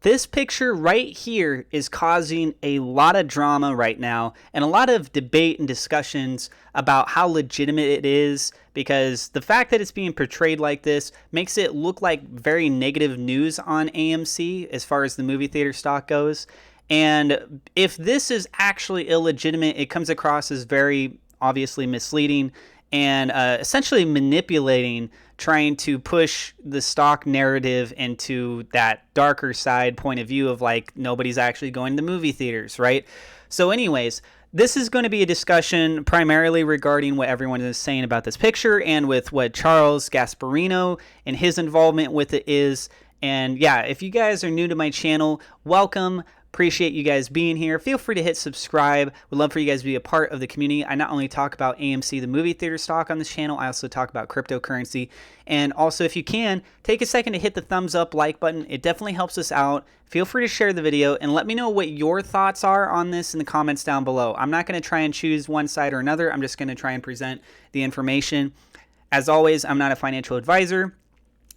This picture right here is causing a lot of drama right now and a lot of debate and discussions about how legitimate it is, because the fact that it's being portrayed like this makes it look like very negative news on AMC as far as the movie theater stock goes. And if this is actually illegitimate, it comes across as very obviously misleading and essentially manipulating, trying to push the stock narrative into that darker side point of view of like nobody's actually going to movie theaters, right? So anyways, this is going to be a discussion primarily regarding what everyone is saying about this picture and with what Charles Gasparino and his involvement with it is. And yeah, if you guys are new to my channel, welcome. Appreciate you guys being here. Feel free to hit subscribe. Would love for you guys to be a part of the community. I not only talk about AMC, the movie theater stock on this channel, I also talk about cryptocurrency. And also, if you can, take a second to hit the thumbs up like button. It definitely helps us out. Feel free to share the video and let me know what your thoughts are on this in the comments down below. I'm not going to try and choose one side or another. I'm just going to try and present the information. As always, I'm not a financial advisor.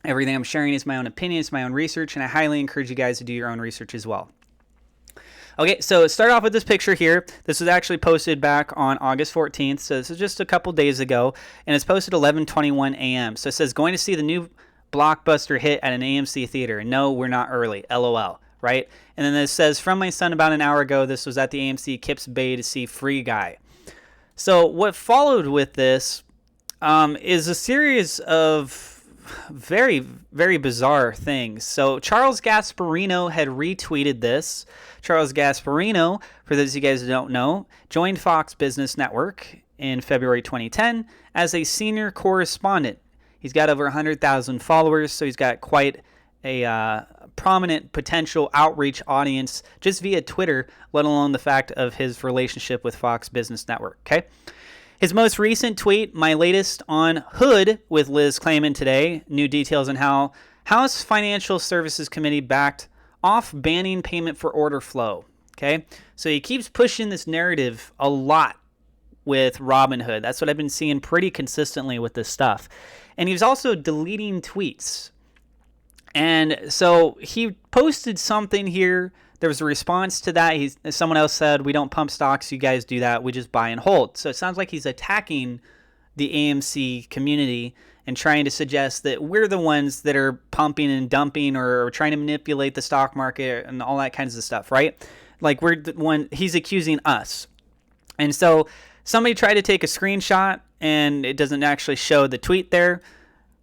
Everything I'm sharing is my own opinion, it's my own research, and I highly encourage you guys to do your own research as well. Okay, so start off with this picture here. This was actually posted back on August 14th, so this is just a couple days ago, and it's posted 11:21 a.m. So it says, going to see the new blockbuster hit at an AMC theater. No, we're not early, LOL, right? And then it says, from my son about an hour ago, this was at the AMC Kips Bay to see Free Guy. So what followed with this is a series of very, very bizarre things. So Charles Gasparino had retweeted this. Charles Gasparino, for those of you guys who don't know, joined Fox Business Network in February 2010 as a senior correspondent. He's got over 100,000 followers, so he's got quite a prominent potential outreach audience just via Twitter, let alone the fact of his relationship with Fox Business Network, okay? His most recent tweet, my latest on Hood with Liz Clayman today, new details on how House Financial Services Committee backed off banning payment for order flow. Okay, so he keeps pushing this narrative a lot with Robinhood. That's what I've been seeing pretty consistently with this stuff. And he was also deleting tweets. And so he posted something here. There was a response to that. Someone else said, we don't pump stocks, you guys do that, we just buy and hold. So it sounds like he's attacking the AMC community and trying to suggest that we're the ones that are pumping and dumping or trying to manipulate the stock market and all that kinds of stuff, right? Like we're the one, he's accusing us. And so somebody tried to take a screenshot and it doesn't actually show the tweet there.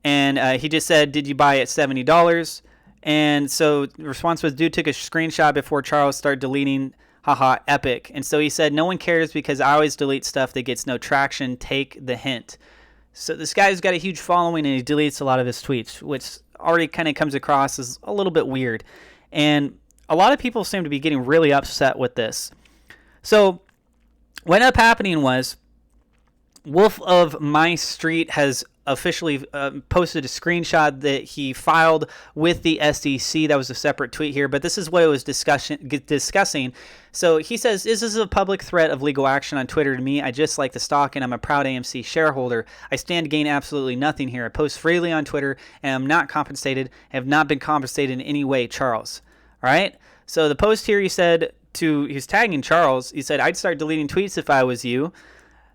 And he just said, did you buy at $70? And so the response was, dude took a screenshot before Charles started deleting. Haha, epic. And so he said, no one cares because I always delete stuff that gets no traction. Take the hint. So this guy's got a huge following and he deletes a lot of his tweets, which already kind of comes across as a little bit weird. And a lot of people seem to be getting really upset with this. So what ended up happening was Wolf of My Street has officially posted a screenshot that he filed with the SEC. That was a separate tweet here, but this is what it was discussing. So he says, this is a public threat of legal action on Twitter to me. I just like the stock and I'm a proud AMC shareholder. I stand to gain absolutely nothing here. I post freely on Twitter and I'm not compensated. I have not been compensated in any way, Charles. All right. So the post here, he said he's tagging Charles. He said, I'd start deleting tweets if I was you.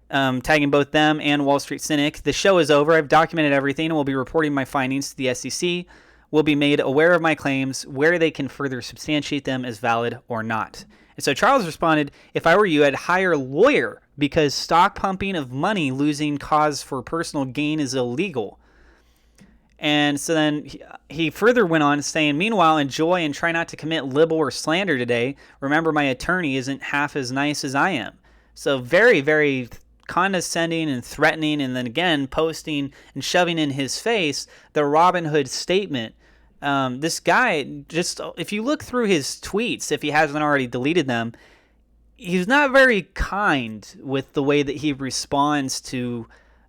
Tagging both them and Wall Street Cynic. The show is over. I've documented everything and will be reporting my findings to the SEC. Will be made aware of my claims, where they can further substantiate them as valid or not. And so Charles responded, if I were you, I'd hire a lawyer because stock pumping of money losing cause for personal gain is illegal. And so then he further went on saying, meanwhile, enjoy and try not to commit libel or slander today. Remember, my attorney isn't half as nice as I am. So very, very condescending and threatening, and then again posting and shoving in his face the Robinhood statement. This guy, just if you look through his tweets, if he hasn't already deleted them, he's not very kind with the way that he responds to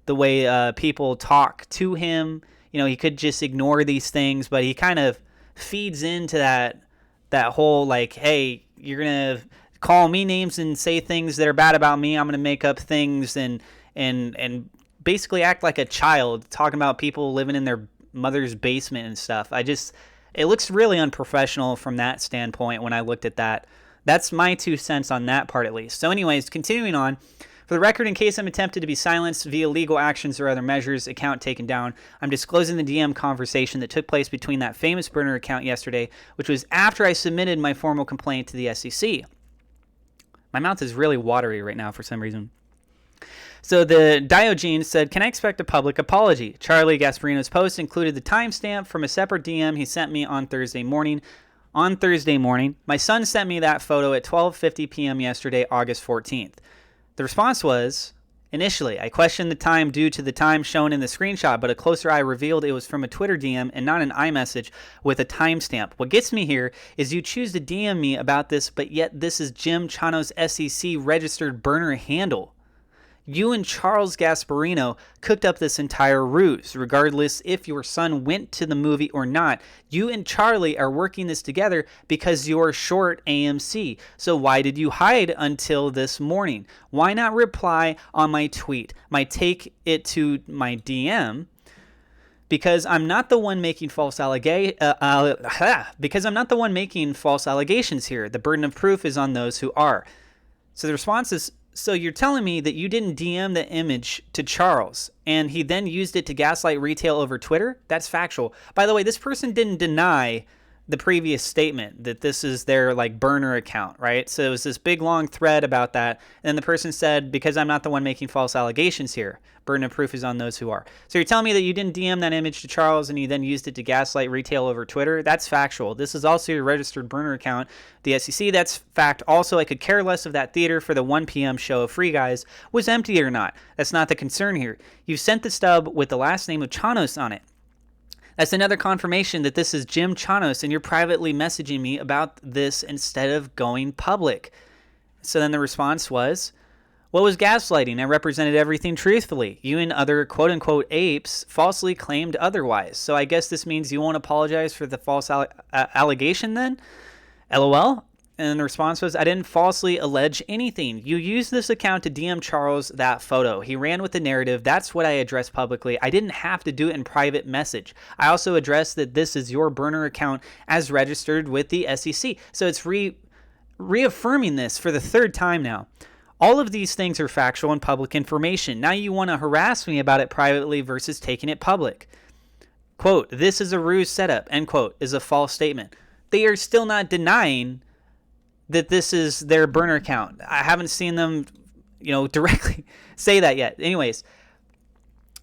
the way people talk to him. You know, he could just ignore these things, but he kind of feeds into that whole like, hey, you're gonna call me names and say things that are bad about me. I'm going to make up things and basically act like a child, talking about people living in their mother's basement and stuff. I just It looks really unprofessional from that standpoint when I looked at that. That's my 2 cents on that part, at least. So anyways, continuing on. For the record, in case I'm attempted to be silenced via legal actions or other measures, account taken down, I'm disclosing the DM conversation that took place between that famous burner account yesterday, which was after I submitted my formal complaint to the SEC. My mouth is really watery right now for some reason. So the Diogenes said, can I expect a public apology? Charlie Gasparino's post included the timestamp from a separate DM he sent me on Thursday morning. My son sent me that photo at 12:50 p.m. yesterday, August 14th. The response was, initially, I questioned the time due to the time shown in the screenshot, but a closer eye revealed it was from a Twitter DM and not an iMessage with a timestamp. What gets me here is you choose to DM me about this, but yet this is Jim Chano's SEC registered burner handle. You and Charles Gasparino cooked up this entire ruse. Regardless if your son went to the movie or not, you and Charlie are working this together because you're short AMC. So why did you hide until this morning? Why not reply on my tweet? Take it to my DM. Because I'm not the one making false allegations here. The burden of proof is on those who are. So the response is, so you're telling me that you didn't DM the image to Charles and he then used it to gaslight retail over Twitter? That's factual. By the way, this person didn't deny the previous statement that this is their burner account, right? So it was this big long thread about that. And then the person said, because I'm not the one making false allegations here, burden of proof is on those who are. So you're telling me that you didn't DM that image to Charles and you then used it to gaslight retail over Twitter? That's factual. This is also your registered burner account, the SEC. That's fact. Also, I could care less if that theater for the 1 p.m. show of Free Guys was empty or not. That's not the concern here. You sent the stub with the last name of Chanos on it. That's another confirmation that this is Jim Chanos and you're privately messaging me about this instead of going public. So then the response was, what was gaslighting? I represented everything truthfully. You and other quote-unquote apes falsely claimed otherwise. So I guess this means you won't apologize for the false allegation then? LOL? And the response was, I didn't falsely allege anything. You used this account to DM Charles that photo. He ran with the narrative. That's what I addressed publicly. I didn't have to do it in private message. I also addressed that this is your burner account as registered with the SEC. So it's reaffirming this for the third time now. All of these things are factual and public information. Now you want to harass me about it privately versus taking it public. Quote, this is a ruse setup, end quote, is a false statement. They are still not that this is their burner account. I haven't seen them, directly say that yet. Anyways,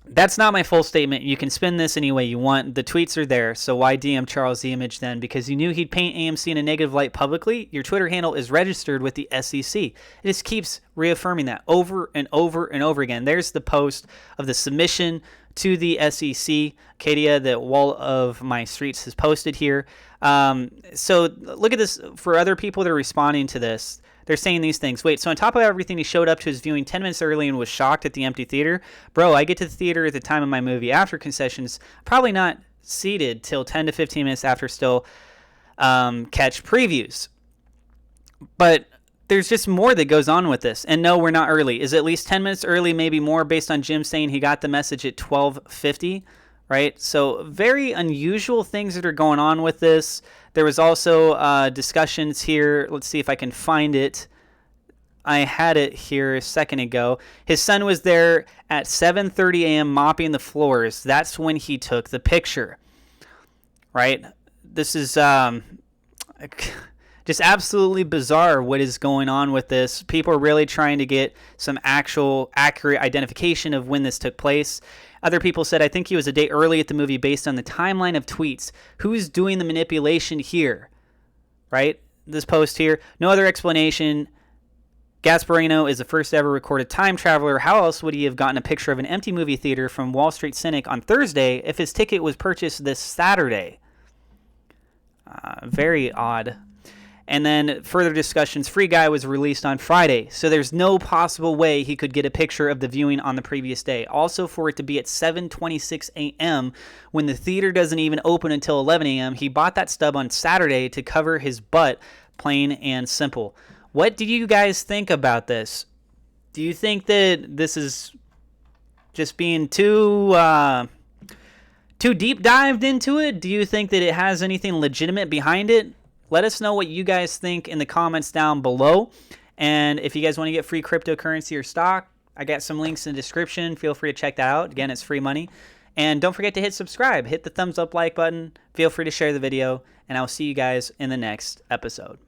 that's not my full statement. You can spin this any way you want. The tweets are there, so why DM Charles the image then? Because you knew he'd paint AMC in a negative light publicly? Your Twitter handle is registered with the SEC. It just keeps reaffirming that over and over and over again. There's the post of the submission to the SEC. Katia, the wall of my streets, has posted here. So look at this. For other people that are responding to this, they're saying these things. Wait, so on top of everything, he showed up to his viewing 10 minutes early and was shocked at the empty theater? Bro, I get to the theater at the time of my movie after concessions, probably not seated till 10 to 15 minutes after still catch previews. But there's just more that goes on with this. And no, we're not early. Is at least 10 minutes early, maybe more, based on Jim saying he got the message at 12:50, right? So very unusual things that are going on with this. There was also discussions here. Let's see if I can find it. I had it here a second ago. His son was there at 7:30 a.m. mopping the floors. That's when he took the picture, right? This is just absolutely bizarre what is going on with this. People are really trying to get some actual accurate identification of when this took place. Other people said, I think he was a day early at the movie based on the timeline of tweets. Who's doing the manipulation here? Right? This post here. No other explanation. Gasparino is the first ever recorded time traveler. How else would he have gotten a picture of an empty movie theater from Wall Street Cynic on Thursday if his ticket was purchased this Saturday? Very odd. And then further discussions, Free Guy was released on Friday, so there's no possible way he could get a picture of the viewing on the previous day. Also, for it to be at 7:26 a.m. when the theater doesn't even open until 11 a.m., he bought that stub on Saturday to cover his butt, plain and simple. What do you guys think about this? Do you think that this is just being too too deep dived into it? Do you think that it has anything legitimate behind it? Let us know what you guys think in the comments down below. And if you guys want to get free cryptocurrency or stock, I got some links in the description. Feel free to check that out. Again, it's free money. And don't forget to hit subscribe. Hit the thumbs up like button. Feel free to share the video. And I'll see you guys in the next episode.